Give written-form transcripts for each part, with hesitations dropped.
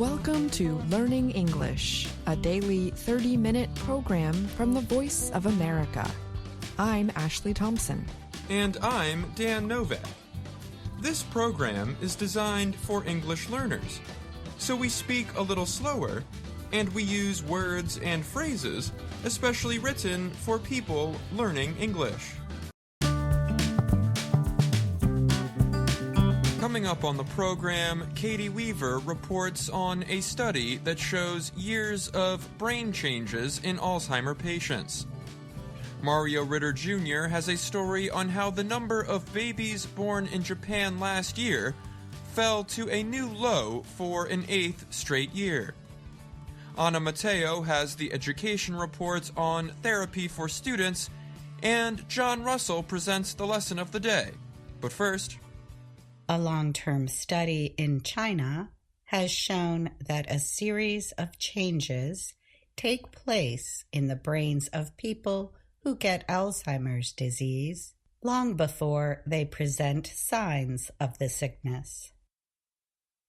Welcome to Learning English, a daily 30-minute program from the Voice of America. I'm Ashley Thompson. And I'm Dan Novak. This program is designed for English learners, so we speak a little slower, and we use words and phrases especially written for people learning English. Coming up on the program, Katie Weaver reports on a study that shows years of brain changes in Alzheimer patients. Mario Ritter Jr. has a story on how the number of babies born in Japan last year fell to a new low for an 8th straight year. Anna Mateo has the education report on therapy for students, and John Russell presents the lesson of the day. But first, a long-term study in China has shown that a series of changes take place in the brains of people who get Alzheimer's disease long before they present signs of the sickness.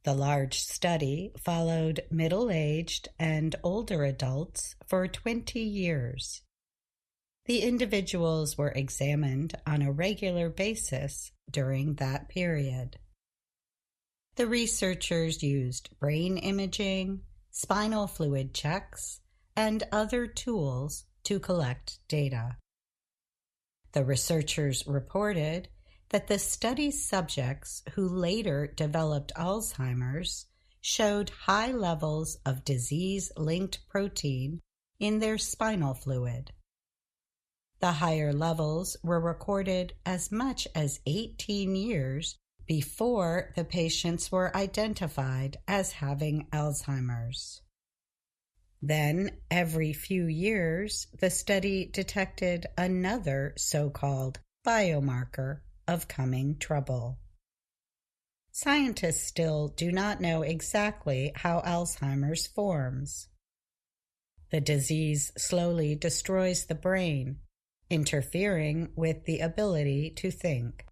The large study followed middle-aged and older adults for 20 years. The individuals were examined on a regular basis during that period. The researchers used brain imaging, spinal fluid checks, and other tools to collect data. The researchers reported that the study subjects who later developed Alzheimer's showed high levels of disease-linked protein in their spinal fluid. The higher levels were recorded as much as 18 years before the patients were identified as having Alzheimer's. Then, every few years, the study detected another so-called biomarker of coming trouble. Scientists still do not know exactly how Alzheimer's forms. The disease slowly destroys the brain, interfering with the ability to think.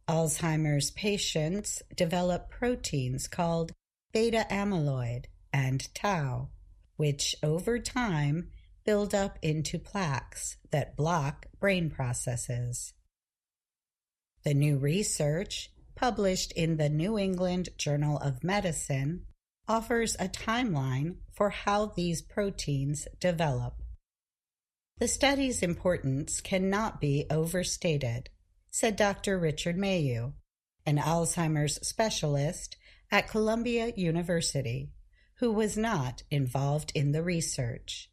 Alzheimer's patients develop proteins called beta amyloid and tau, which over time build up into plaques that block brain processes. The new research, published in the New England Journal of Medicine, offers a timeline for how these proteins develop. The study's importance cannot be overstated, said Dr. Richard Mayu, an Alzheimer's specialist at Columbia University, who was not involved in the research.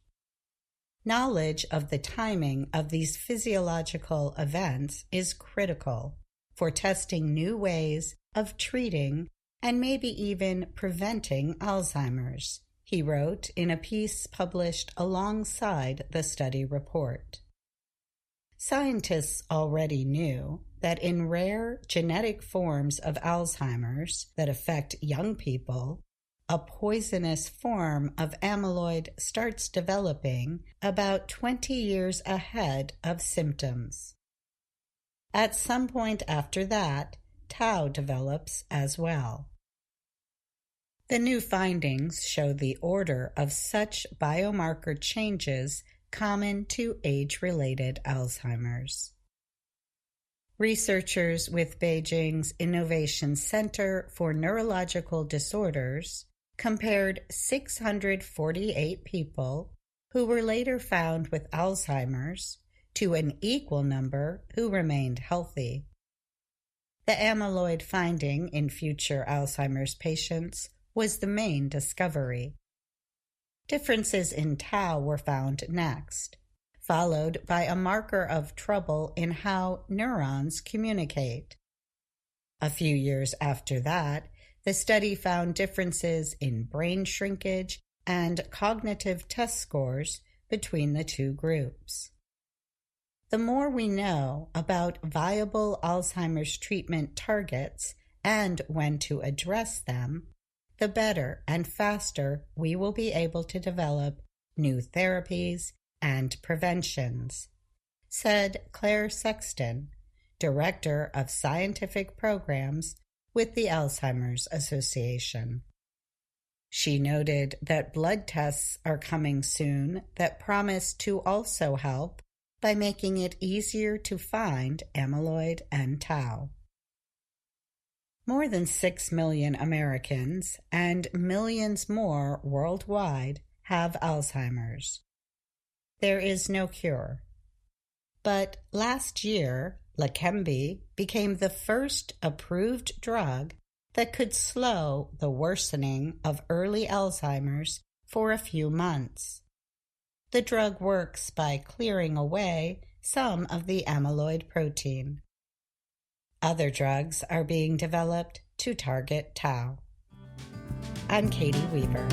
Knowledge of the timing of these physiological events is critical for testing new ways of treating and maybe even preventing Alzheimer's, he wrote in a piece published alongside the study report. Scientists already knew that in rare genetic forms of Alzheimer's that affect young people, a poisonous form of amyloid starts developing about 20 years ahead of symptoms. At some point after that, tau develops as well. The new findings show the order of such biomarker changes common to age-related Alzheimer's. Researchers with Beijing's Innovation Center for Neurological Disorders compared 648 people who were later found with Alzheimer's to an equal number who remained healthy. The amyloid finding in future Alzheimer's patients was the main discovery. Differences in tau were found next, followed by a marker of trouble in how neurons communicate. A few years after that, the study found differences in brain shrinkage and cognitive test scores between the two groups. The more we know about viable Alzheimer's treatment targets and when to address them, the better and faster we will be able to develop new therapies and preventions, said Claire Sexton, Director of Scientific Programs with the Alzheimer's Association. She noted that blood tests are coming soon that promise to also help by making it easier to find amyloid and tau. More than 6 million Americans and millions more worldwide have Alzheimer's. There is no cure. But last year, Leqembi became the first approved drug that could slow the worsening of early Alzheimer's for a few months. The drug works by clearing away some of the amyloid protein. Other drugs are being developed to target tau. I'm Katie Weaver.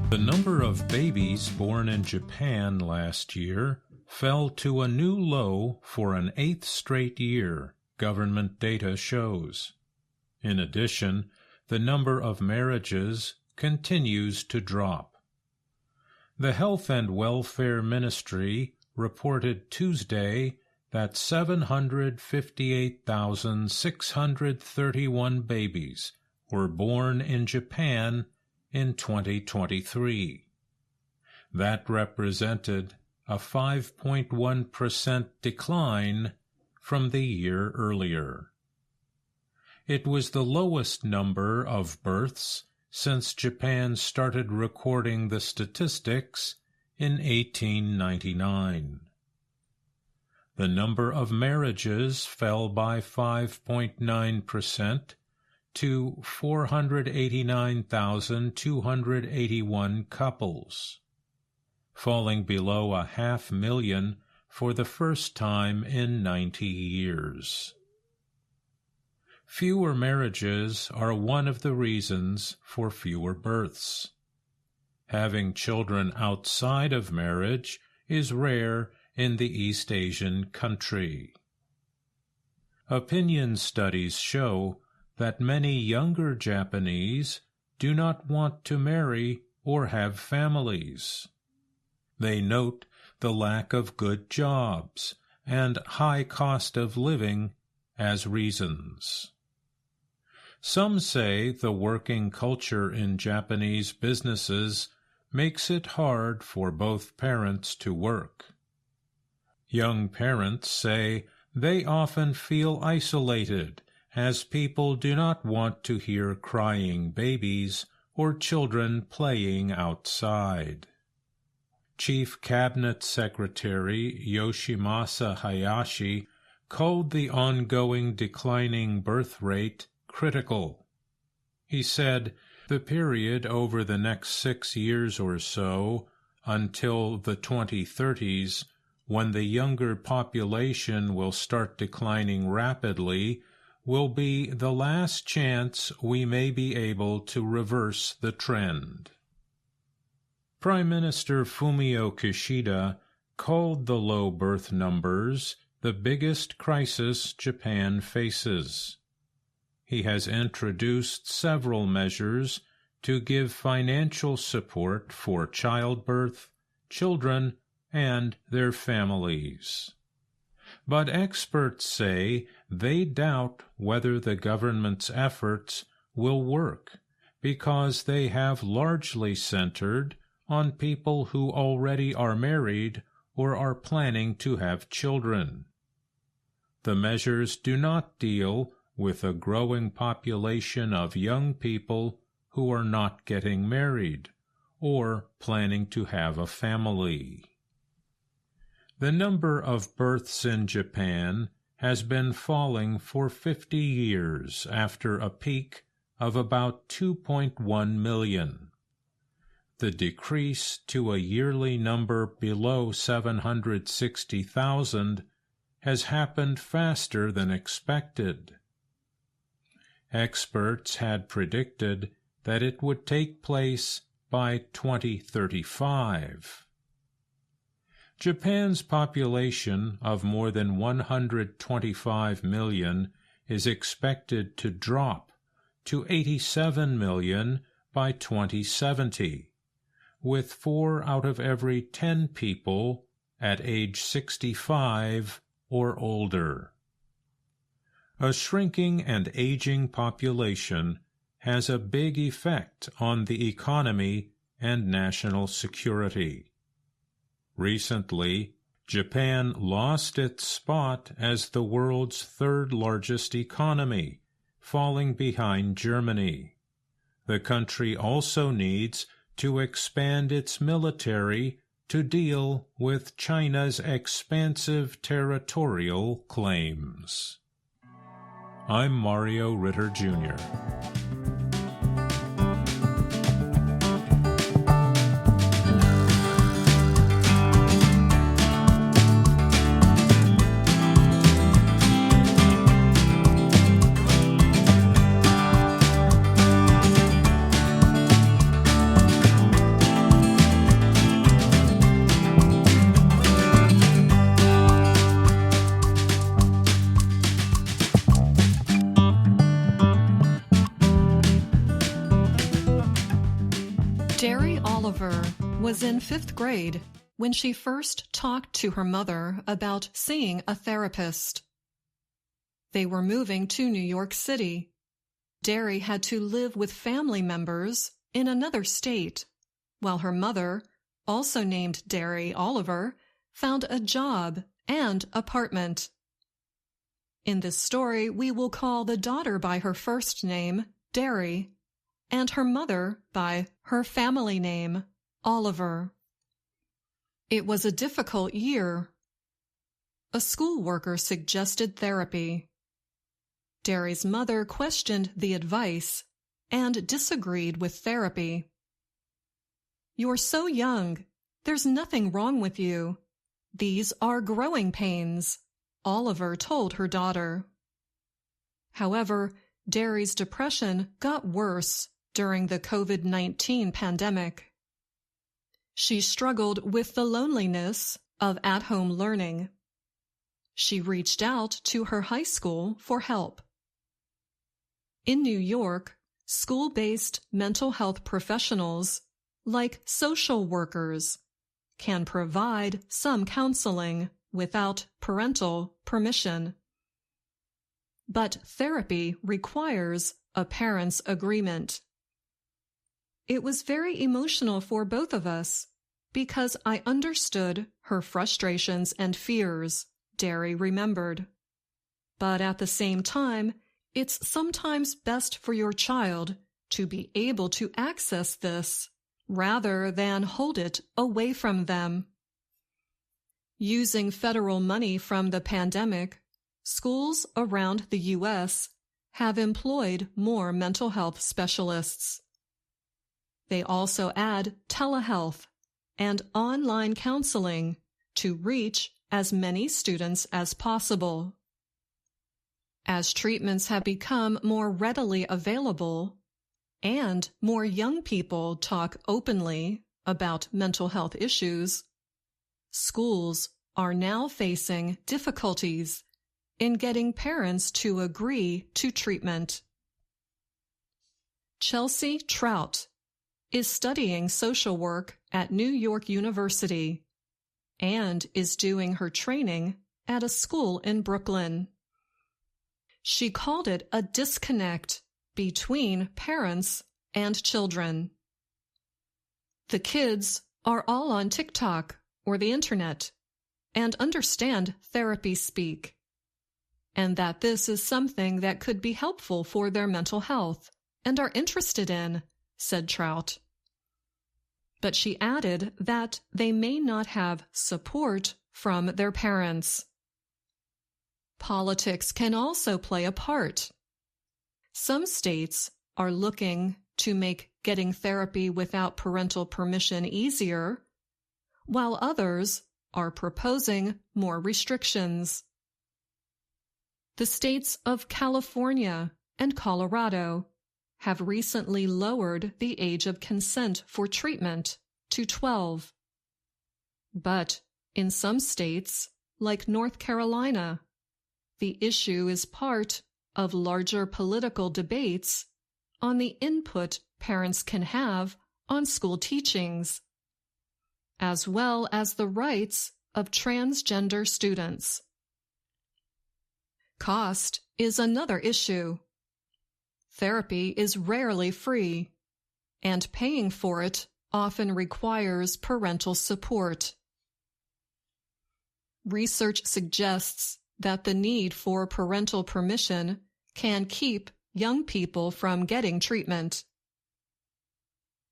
The number of babies born in Japan last year fell to a new low for an 8th straight year, government data shows. In addition, the number of marriages continues to drop. The Health and Welfare Ministry reported Tuesday that 758,631 babies were born in Japan in 2023. That represented a 5.1% decline from the year earlier. It was the lowest number of births since Japan started recording the statistics in 1899. The number of marriages fell by 5.9% to 489,281 couples, falling below 500,000 for the first time in 90 years. Fewer marriages are one of the reasons for fewer births. Having children outside of marriage is rare in the East Asian country. Opinion studies show that many younger Japanese do not want to marry or have families. They note the lack of good jobs and high cost of living as reasons. Some say the working culture in Japanese businesses makes it hard for both parents to work. Young parents say they often feel isolated as people do not want to hear crying babies or children playing outside. Chief Cabinet Secretary Yoshimasa Hayashi called the ongoing declining birth rate critical. He said the period over the next 6 years or so, until the 2030s, when the younger population will start declining rapidly, will be the last chance we may be able to reverse the trend. Prime Minister Fumio Kishida called the low birth numbers the biggest crisis Japan faces. He has introduced several measures to give financial support for childbirth, children, and their families. But experts say they doubt whether the government's efforts will work because they have largely centered on people who already are married or are planning to have children. The measures do not deal with a growing population of young people who are not getting married or planning to have a family. The number of births in Japan has been falling for 50 years after a peak of about 2.1 million. The decrease to a yearly number below 760,000 has happened faster than expected. Experts had predicted that it would take place by 2035. Japan's population of more than 125 million is expected to drop to 87 million by 2070, with 4 out of every 10 people at age 65 or older. A shrinking and aging population has a big effect on the economy and national security. Recently, Japan lost its spot as the world's third-largest economy, falling behind Germany. The country also needs to expand its military to deal with China's expansive territorial claims. I'm Mario Ritter, Jr. Was in 5th grade when she first talked to her mother about seeing a therapist. They were moving to New York City. Derry had to live with family members in another state, while her mother, also named Derry Oliver, found a job and apartment. In this story, we will call the daughter by her first name, Derry, and her mother by her family name, Oliver. It was a difficult year. A school worker suggested therapy. Derry's mother questioned the advice and disagreed with therapy. "You're so young. There's nothing wrong with you. These are growing pains," Oliver told her daughter. However, Derry's depression got worse during the COVID-19 pandemic. She struggled with the loneliness of at-home learning. She reached out to her high school for help. In New York, school-based mental health professionals, like social workers, can provide some counseling without parental permission. But therapy requires a parent's agreement. It was very emotional for both of us because I understood her frustrations and fears, Derry remembered. But at the same time, it's sometimes best for your child to be able to access this rather than hold it away from them. Using federal money from the pandemic, schools around the U.S. have employed more mental health specialists. They also add telehealth and online counseling to reach as many students as possible. As treatments have become more readily available and more young people talk openly about mental health issues, schools are now facing difficulties in getting parents to agree to treatment. Chelsea Trout is studying social work at New York University and is doing her training at a school in Brooklyn. She called it a disconnect between parents and children. The kids are all on TikTok or the internet and understand therapy speak, and that this is something that could be helpful for their mental health and are interested in, said Trout. But she added that they may not have support from their parents. Politics can also play a part. Some states are looking to make getting therapy without parental permission easier, while others are proposing more restrictions. The states of California, and Colorado have recently lowered the age of consent for treatment to 12. But in some states, like North Carolina, the issue is part of larger political debates on the input parents can have on school teachings, as well as the rights of transgender students. Cost is another issue. Therapy is rarely free, and paying for it often requires parental support. Research suggests that the need for parental permission can keep young people from getting treatment.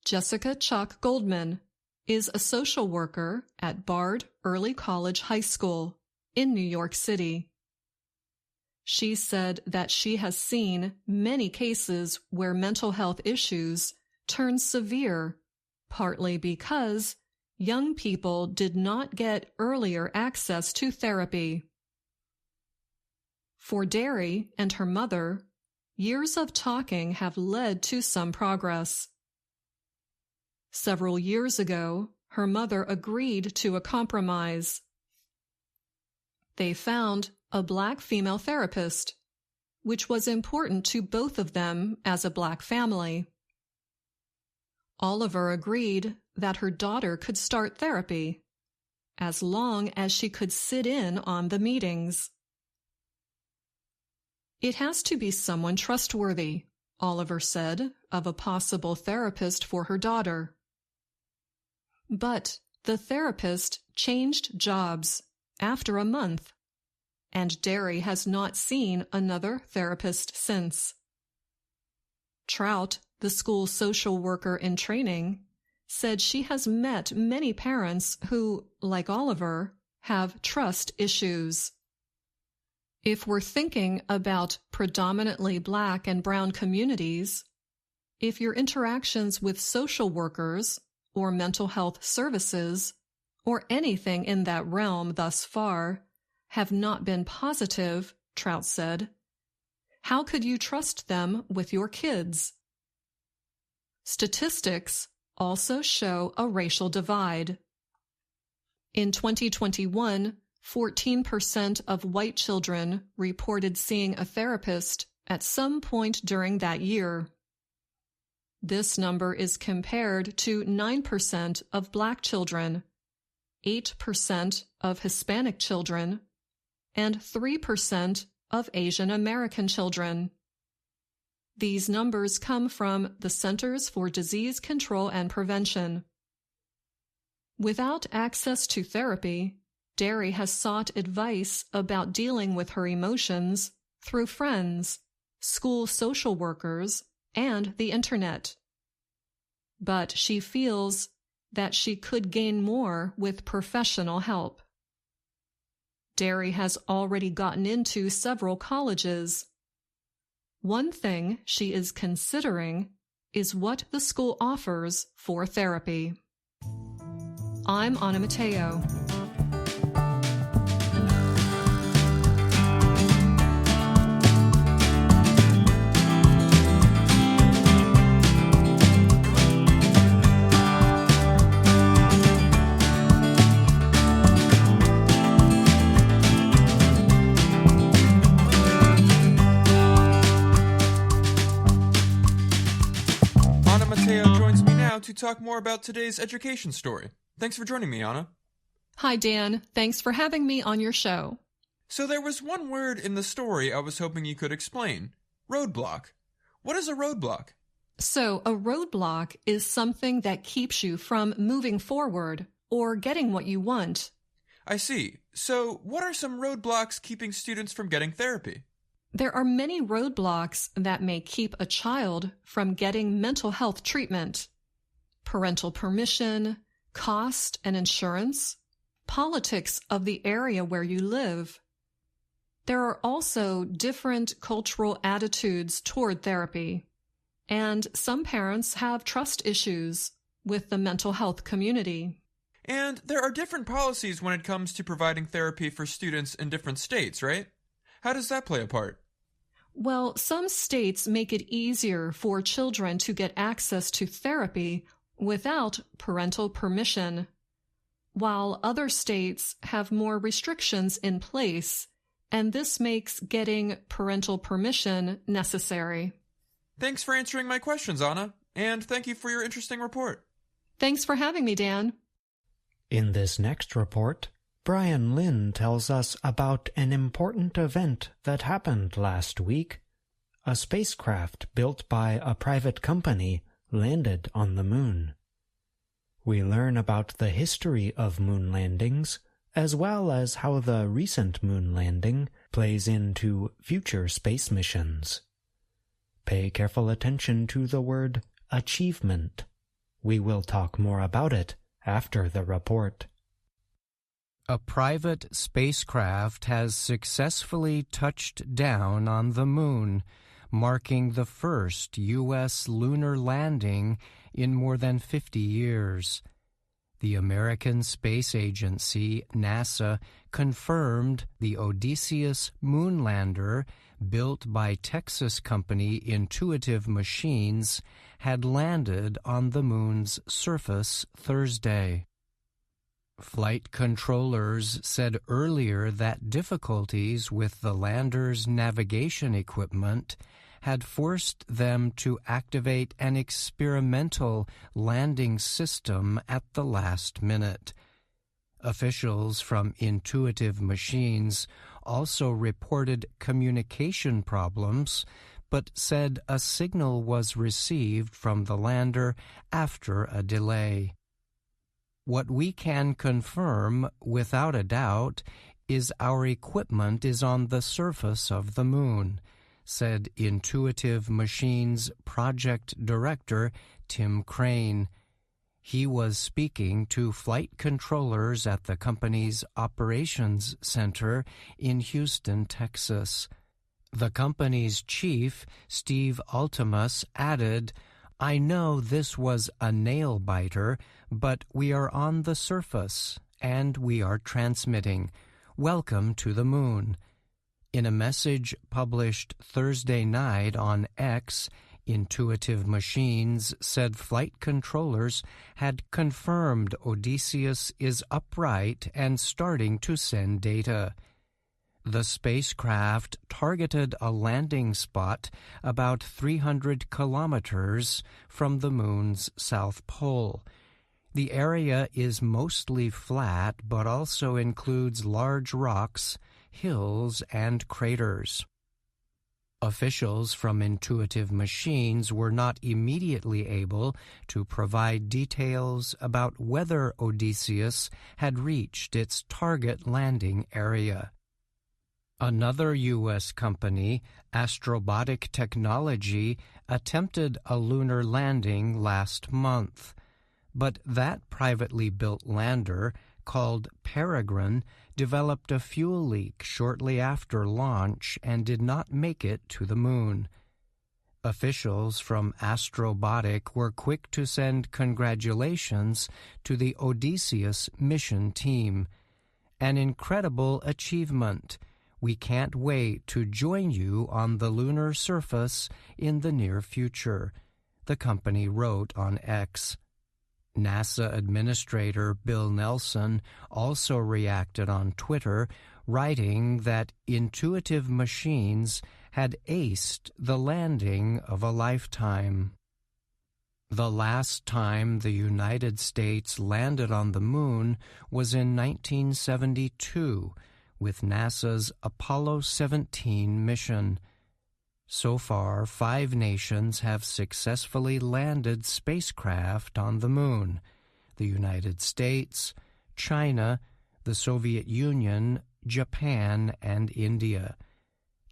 Jessica Chuck Goldman is a social worker at Bard Early College High School in New York City. She said that she has seen many cases where mental health issues turn severe, partly because young people did not get earlier access to therapy. For Derry and her mother, years of talking have led to some progress. Several years ago, her mother agreed to a compromise. They found a Black female therapist, which was important to both of them as a Black family. Oliver agreed that her daughter could start therapy, as long as she could sit in on the meetings. It has to be someone trustworthy, Oliver said of a possible therapist for her daughter. But the therapist changed jobs after a month, and Derry has not seen another therapist since. Trout, the school social worker in training, said she has met many parents who, like Oliver, have trust issues. If we're thinking about predominantly Black and brown communities, if your interactions with social workers or mental health services or anything in that realm thus far have not been positive, Trout said, how could you trust them with your kids? Statistics also show a racial divide. In 2021, 14% of white children reported seeing a therapist at some point during that year. This number is compared to 9% of Black children, 8% of Hispanic children, and 3% of Asian American children. These numbers come from the Centers for Disease Control and Prevention. Without access to therapy, Derry has sought advice about dealing with her emotions through friends, school social workers, and the internet. But she feels that she could gain more with professional help. Derry has already gotten into several colleges. One thing she is considering is what the school offers for therapy. I'm Anna Mateo. To talk more about today's education story. Thanks for joining me, Anna. Hi, Dan. Thanks for having me on your show. So there was one word in the story I was hoping you could explain. Roadblock. What is a roadblock? So a roadblock is something that keeps you from moving forward or getting what you want. I see. So what are some roadblocks keeping students from getting therapy? There are many roadblocks that may keep a child from getting mental health treatment. Parental permission, cost and insurance, politics of the area where you live. There are also different cultural attitudes toward therapy, and some parents have trust issues with the mental health community. And there are different policies when it comes to providing therapy for students in different states, right? How does that play a part? Well, some states make it easier for children to get access to therapy without parental permission, while other states have more restrictions in place, and this makes getting parental permission necessary. Thanks for answering my questions, Anna, and thank you for your interesting report. Thanks for having me, Dan. In this next report, Brian Lynn tells us about an important event that happened last week. A spacecraft built by a private company landed on the moon. We learn about the history of moon landings, as well as how the recent moon landing plays into future space missions. Pay careful attention to the word achievement. We will talk more about it after the report. A private spacecraft has successfully touched down on the moon, marking the first U.S. lunar landing in more than 50 years. The American Space Agency, NASA, confirmed the Odysseus moonlander, built by Texas company Intuitive Machines, had landed on the moon's surface Thursday. Flight controllers said earlier that difficulties with the lander's navigation equipment had forced them to activate an experimental landing system at the last minute. Officials from Intuitive Machines also reported communication problems, but said a signal was received from the lander after a delay. What we can confirm without a doubt is our equipment is on the surface of the moon, said Intuitive Machines project director Tim Crane. He was speaking to flight controllers at the company's operations center in Houston, Texas. The company's chief, Steve Altimus, added, "I know this was a nail-biter, but we are on the surface, and we are transmitting. Welcome to the moon." In a message published Thursday night on X, Intuitive Machines said flight controllers had confirmed Odysseus is upright and starting to send data. The spacecraft targeted a landing spot about 300 kilometers from the moon's south pole. The area is mostly flat, but also includes large rocks, hills, and craters. Officials from Intuitive Machines were not immediately able to provide details about whether Odysseus had reached its target landing area. Another U.S. company, Astrobotic Technology, attempted a lunar landing last month, but that privately built lander, called Peregrine, developed a fuel leak shortly after launch and did not make it to the moon. Officials from Astrobotic were quick to send congratulations to the Odysseus mission team. An incredible achievement. We can't wait to join you on the lunar surface in the near future, the company wrote on X. NASA Administrator Bill Nelson also reacted on Twitter, writing that Intuitive Machines had aced the landing of a lifetime. The last time the United States landed on the moon was in 1972, with NASA's Apollo 17 mission. So far, 5 nations have successfully landed spacecraft on the moon: the United States, China, the Soviet Union, Japan, and India.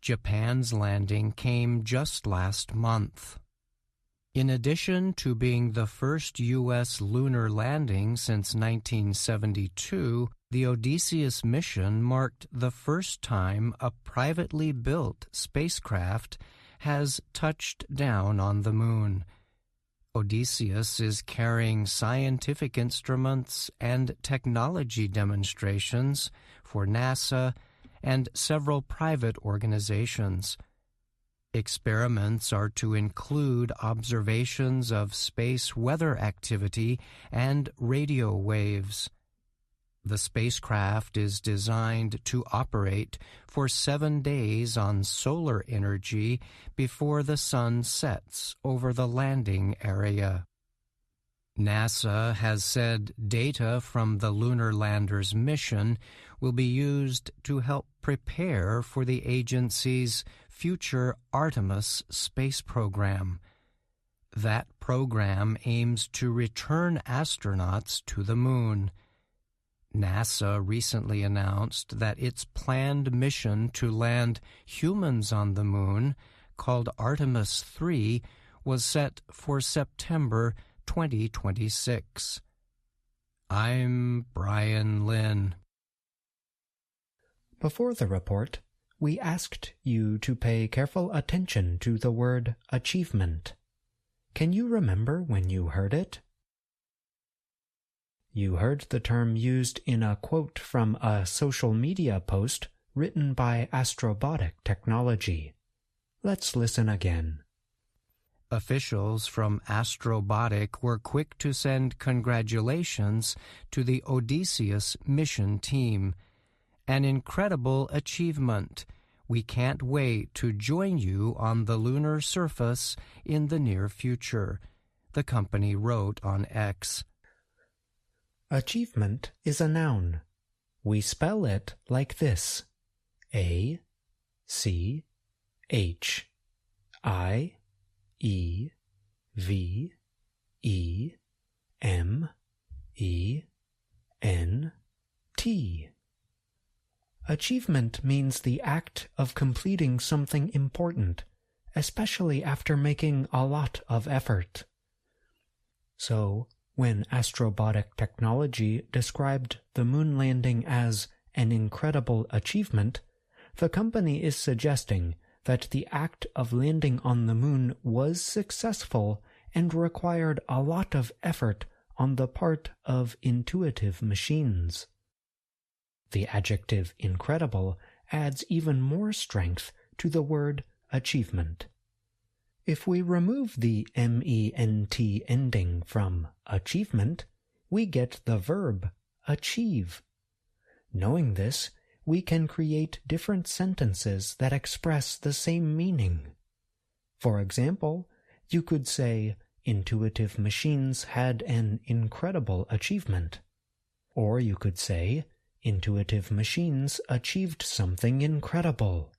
Japan's landing came just last month. In addition to being the first U.S. lunar landing since 1972, the Odysseus mission marked the first time a privately built spacecraft has touched down on the moon. Odysseus is carrying scientific instruments and technology demonstrations for NASA and several private organizations. Experiments are to include observations of space weather activity and radio waves. The spacecraft is designed to operate for 7 days on solar energy before the sun sets over the landing area. NASA has said data from the lunar lander's mission will be used to help prepare for the agency's future Artemis space program. That program aims to return astronauts to the moon. NASA recently announced that its planned mission to land humans on the moon, called Artemis 3, was set for September 2026. I'm Brian Lynn. Before the report, we asked you to pay careful attention to the word achievement. Can you remember when you heard it? You heard the term used in a quote from a social media post written by Astrobotic Technology. Let's listen again. Officials from Astrobotic were quick to send congratulations to the Odysseus mission team. An incredible achievement. We can't wait to join you on the lunar surface in the near future, the company wrote on X. Achievement is a noun. We spell it like this: A, C, H, I, E, V, E, M, E, N, T. Achievement means the act of completing something important, especially after making a lot of effort. So, when Astrobotic Technology described the moon landing as an incredible achievement, the company is suggesting that the act of landing on the moon was successful and required a lot of effort on the part of intuitive machines. The adjective incredible adds even more strength to the word achievement. If we remove the ment ending from achievement, we get the verb achieve. Knowing this, we can create different sentences that express the same meaning. For example, you could say, intuitive machines had an incredible achievement. Or you could say, intuitive machines achieved something incredible.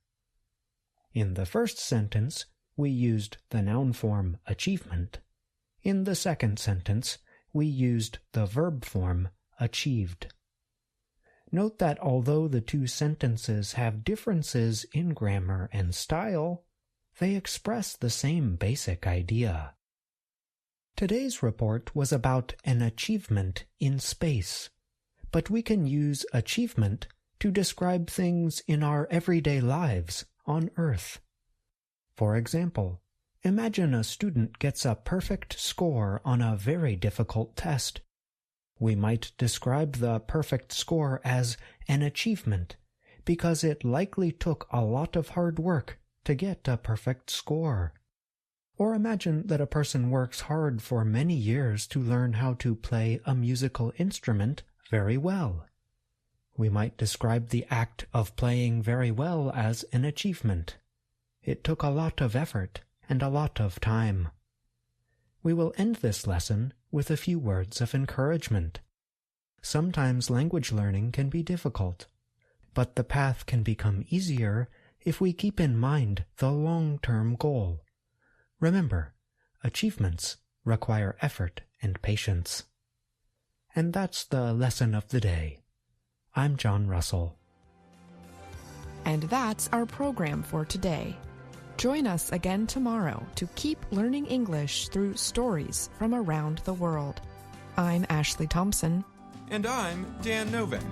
In the first sentence, we used the noun form achievement. In the second sentence, we used the verb form achieved. Note that although the two sentences have differences in grammar and style, they express the same basic idea. Today's report was about an achievement in space, but we can use achievement to describe things in our everyday lives on Earth. For example, imagine a student gets a perfect score on a very difficult test. We might describe the perfect score as an achievement because it likely took a lot of hard work to get a perfect score. Or imagine that a person works hard for many years to learn how to play a musical instrument very well. We might describe the act of playing very well as an achievement. It took a lot of effort and a lot of time. We will end this lesson with a few words of encouragement. Sometimes language learning can be difficult, but the path can become easier if we keep in mind the long-term goal. Remember, achievements require effort and patience. And that's the lesson of the day. I'm John Russell. And that's our program for today. Join us again tomorrow to keep learning English through stories from around the world. I'm Ashley Thompson. And I'm Dan Novak.